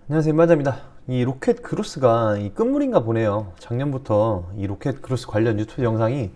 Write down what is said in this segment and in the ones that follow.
안녕하세요, 임마자입니다. 이 로켓 크로스가 이 끝물인가 보네요. 작년부터 이 로켓 크로스 관련 유튜브 영상이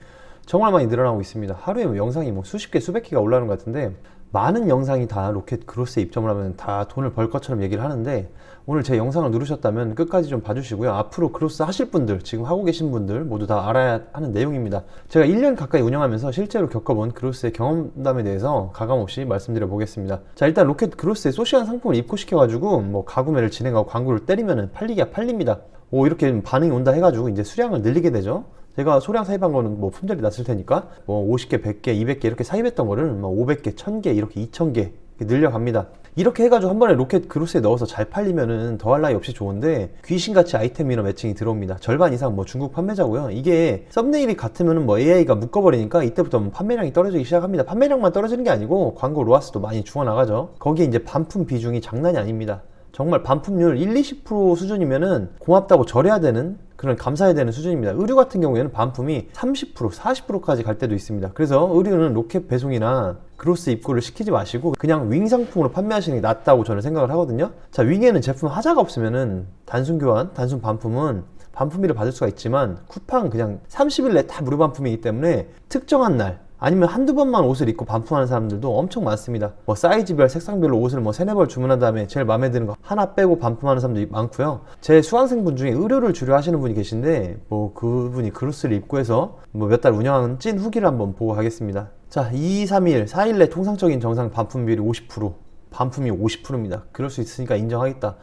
정말 많이 늘어나고 있습니다. 하루에 영상이 수십 개, 수백 개가 올라오는 것 같은데, 많은 영상이 다 로켓 크로스에 입점을 하면 다 돈을 벌 것처럼 얘기를 하는데, 오늘 제 영상을 누르셨다면 끝까지 좀 봐주시고요. 앞으로 크로스 하실 분들, 지금 하고 계신 분들 모두 다 알아야 하는 내용입니다. 제가 1년 가까이 운영하면서 실제로 겪어본 크로스의 경험담에 대해서 가감없이 말씀드려 보겠습니다. 자, 일단 로켓 크로스에 소시한 상품을 입고시켜가지고 가구매를 진행하고 광고를 때리면 팔리기가 팔립니다. 이렇게 반응이 온다 해가지고 이제 수량을 늘리게 되죠. 제가 소량 사입한 거는 품절이 났을 테니까 50개, 100개, 200개 이렇게 사입했던 거를 500개, 1000개, 이렇게 2000개 늘려갑니다. 이렇게 해가지고 한 번에 로켓 크로스에 넣어서 잘 팔리면은 더할 나위 없이 좋은데, 귀신같이 아이템 미러 매칭이 들어옵니다. 절반 이상 중국 판매자고요. 이게 썸네일이 같으면은 AI가 묶어버리니까 이때부터 판매량이 떨어지기 시작합니다. 판매량만 떨어지는 게 아니고 광고 로아스도 많이 죽어나가죠. 거기에 이제 반품 비중이 장난이 아닙니다. 정말 반품률 1-20% 수준이면은 고맙다고 절해야 되는, 그런 감사해야 되는 수준입니다. 의류 같은 경우에는 반품이 30%, 40%까지 갈 때도 있습니다. 그래서 의류는 로켓 배송이나 크로스 입고를 시키지 마시고 그냥 윙 상품으로 판매하시는 게 낫다고 저는 생각을 하거든요. 자, 윙에는 제품 하자가 없으면은 단순 교환, 단순 반품은 반품비를 받을 수가 있지만, 쿠팡 그냥 30일 내 다 무료 반품이기 때문에 특정한 날 아니면 한두 번만 옷을 입고 반품하는 사람들도 엄청 많습니다. 사이즈별, 색상별로 옷을 3-4벌 주문한 다음에 제일 마음에 드는 거 하나 빼고 반품하는 사람도 많고요. 제 수강생분 중에 의료를 주려 하시는 분이 계신데, 그분이 크로스를 입고 해서 몇 달 운영하는 찐 후기를 한번 보고 가겠습니다. 자, 2, 3일, 4일 내 통상적인 정상 반품 비율이 50%, 반품이 50%입니다. 그럴 수 있으니까 인정하겠다.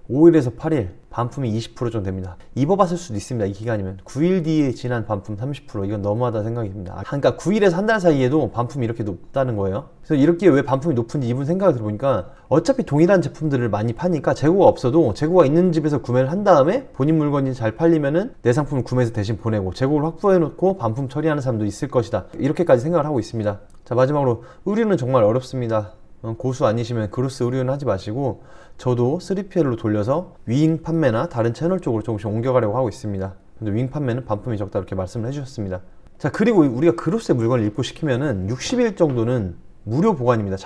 5일에서 8일 반품이 20% 정도 됩니다. 입어봤을 수도 있습니다. 이 기간이면 9일 뒤에 지난 반품 30%, 이건 너무하다 생각이 듭니다. 그러니까 9일에서 한 달 사이에도 반품이 이렇게 높다는 거예요. 그래서 이렇게 왜 반품이 높은지 이분 생각을 들어보니까, 어차피 동일한 제품들을 많이 파니까 재고가 없어도 재고가 있는 집에서 구매를 한 다음에 본인 물건이 잘 팔리면은 내 상품을 구매해서 대신 보내고 재고를 확보해 놓고 반품 처리하는 사람도 있을 것이다, 이렇게까지 생각을 하고 있습니다. 자, 마지막으로 의류는 정말 어렵습니다. 고수 아니시면 크로스 의류는 하지 마시고, 저도 3PL로 돌려서 윙 판매나 다른 채널 쪽으로 조금씩 옮겨가려고 하고 있습니다. 근데 윙 판매는 반품이 적다, 이렇게 말씀을 해주셨습니다. 자, 그리고 우리가 크로스의 물건을 입고시키면은 60일 정도는 무료 보관입니다.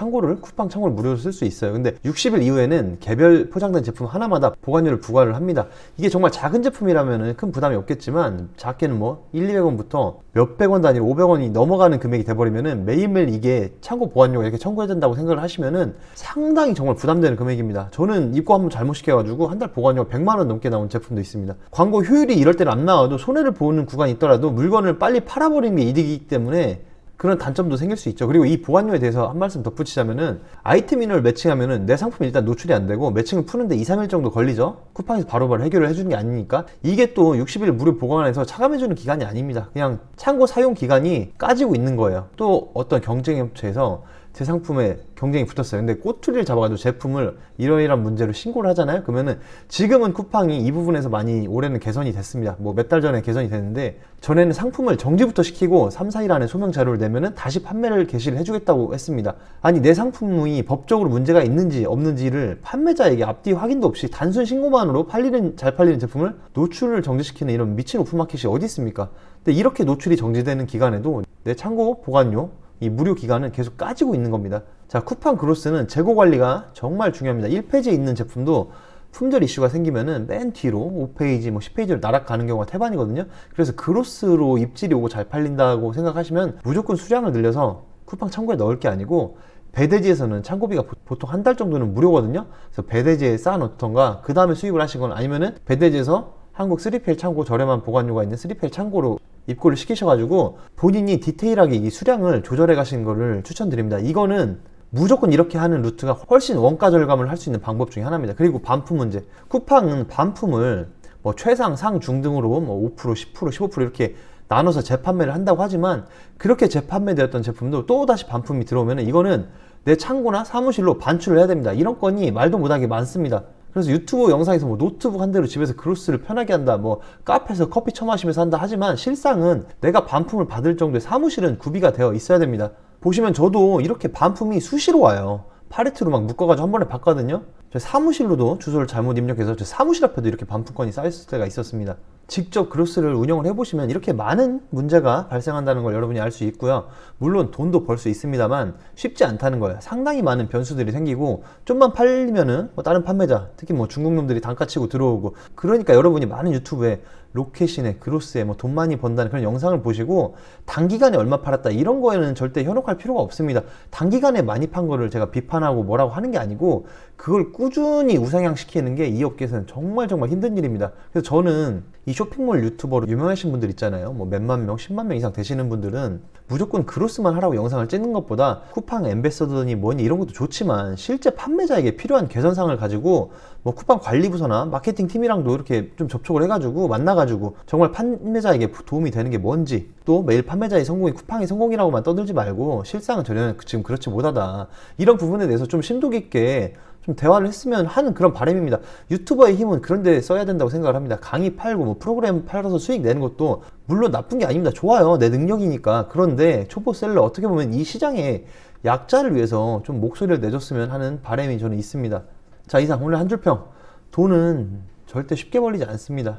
쿠팡 창고를 무료로 쓸 수 있어요. 근데 60일 이후에는 개별 포장된 제품 하나마다 보관료를 부과를 합니다. 이게 정말 작은 제품이라면 큰 부담이 없겠지만, 작게는 100-200원부터 몇백 원 단위로 500원이 넘어가는 금액이 돼버리면은 매일매일 이게 창고 보관료가 이렇게 청구해야 된다고 생각을 하시면은 상당히 정말 부담되는 금액입니다. 저는 입고 한번 잘못 시켜가지고 한 달 보관료가 100만 원 넘게 나온 제품도 있습니다. 광고 효율이 이럴 때는 안 나와도 손해를 보는 구간이 있더라도 물건을 빨리 팔아버리는 게 이득이기 때문에 그런 단점도 생길 수 있죠. 그리고 이 보관료에 대해서 한 말씀 덧붙이자면은, 아이템 인을 매칭하면은 내 상품이 일단 노출이 안 되고 매칭을 푸는데 2-3일 정도 걸리죠. 쿠팡에서 바로바로 해결을 해주는 게 아니니까. 이게 또 60일 무료 보관해서 차감해주는 기간이 아닙니다. 그냥 창고 사용 기간이 까지고 있는 거예요. 또 어떤 경쟁 업체에서 제 상품에 경쟁이 붙었어요. 근데 꼬투리를 잡아가지고 제품을 이러이러한 문제로 신고를 하잖아요. 그러면은 지금은 쿠팡이 이 부분에서 많이 올해는 개선이 됐습니다. 몇 달 전에 개선이 됐는데, 전에는 상품을 정지부터 시키고 3-4일 안에 소명 자료를 내면은 다시 판매를 개시를 해주겠다고 했습니다. 아니, 내 상품이 법적으로 문제가 있는지 없는지를 판매자에게 앞뒤 확인도 없이 단순 신고만으로 잘 팔리는 제품을 노출을 정지시키는 이런 미친 오픈마켓이 어디 있습니까? 근데 이렇게 노출이 정지되는 기간에도 내 창고 보관료, 이 무료 기간은 계속 까지고 있는 겁니다. 자, 쿠팡 크로스는 재고 관리가 정말 중요합니다. 1페이지에 있는 제품도 품절 이슈가 생기면은 맨 뒤로 5페이지, 10페이지로 날아가는 경우가 태반이거든요. 그래서 크로스로 입질이 오고 잘 팔린다고 생각하시면 무조건 수량을 늘려서 쿠팡 창고에 넣을 게 아니고, 배대지에서는 창고비가 보통 한 달 정도는 무료거든요. 그래서 배대지에 쌓아놓던가 그 다음에 수입을 하시거나, 아니면은 배대지에서 한국 3PL 창고, 저렴한 보관료가 있는 3PL 창고로 입고를 시키셔가지고 본인이 디테일하게 이 수량을 조절해 가시는 거를 추천드립니다. 이거는 무조건 이렇게 하는 루트가 훨씬 원가 절감을 할 수 있는 방법 중에 하나입니다. 그리고 반품 문제. 쿠팡은 반품을 최상, 상, 중 등으로 5%, 10%, 15% 이렇게 나눠서 재판매를 한다고 하지만, 그렇게 재판매되었던 제품도 또다시 반품이 들어오면 이거는 내 창고나 사무실로 반출을 해야 됩니다. 이런 건이 말도 못하게 많습니다. 그래서 유튜브 영상에서 노트북 한 대로 집에서 크로스를 편하게 한다, 카페에서 커피 처마시면서 한다 하지만, 실상은 내가 반품을 받을 정도의 사무실은 구비가 되어 있어야 됩니다. 보시면 저도 이렇게 반품이 수시로 와요. 팔레트로 묶어가지고 한 번에 받거든요. 저 사무실로도 주소를 잘못 입력해서 저 사무실 앞에도 이렇게 반품권이 쌓였을 때가 있었습니다. 직접 그로스를 운영을 해보시면 이렇게 많은 문제가 발생한다는 걸 여러분이 알 수 있고요. 물론 돈도 벌 수 있습니다만 쉽지 않다는 거예요. 상당히 많은 변수들이 생기고 좀만 팔리면은 뭐 다른 판매자, 특히 뭐 중국 놈들이 단가 치고 들어오고, 그러니까 여러분이 많은 유튜브에 로켓이네, 그로스에 뭐 돈 많이 번다는 그런 영상을 보시고 단기간에 얼마 팔았다 이런 거에는 절대 현혹할 필요가 없습니다. 단기간에 많이 판 거를 제가 비판하고 뭐라고 하는 게 아니고, 그걸 꾸준히 우상향시키는 게 이 업계에서는 정말 힘든 일입니다. 그래서 저는 이 쇼핑몰 유튜버로 유명하신 분들 있잖아요. 뭐 몇만 명, 10만 명 이상 되시는 분들은 무조건 그로스만 하라고 영상을 찍는 것보다 쿠팡 엠베서더니 뭐니 이런 것도 좋지만 실제 판매자에게 필요한 개선사항을 가지고 뭐 쿠팡 관리부서나 마케팅 팀이랑도 이렇게 좀 접촉을 해가지고 만나가지고 정말 판매자에게 도움이 되는 게 뭔지, 또 매일 판매자의 성공이 쿠팡의 성공이라고만 떠들지 말고 실상은 전혀 지금 그렇지 못하다, 이런 부분에 대해서 좀 심도 깊게 좀 대화를 했으면 하는 그런 바람입니다. 유튜버의 힘은 그런 데 써야 된다고 생각을 합니다. 강의 팔고 뭐 프로그램 팔아서 수익 내는 것도 물론 나쁜 게 아닙니다. 좋아요. 내 능력이니까. 그런데 초보 셀러 어떻게 보면 이 시장의 약자를 위해서 좀 목소리를 내줬으면 하는 바람이 저는 있습니다. 자, 이상 오늘 한 줄 평. 돈은 절대 쉽게 벌리지 않습니다.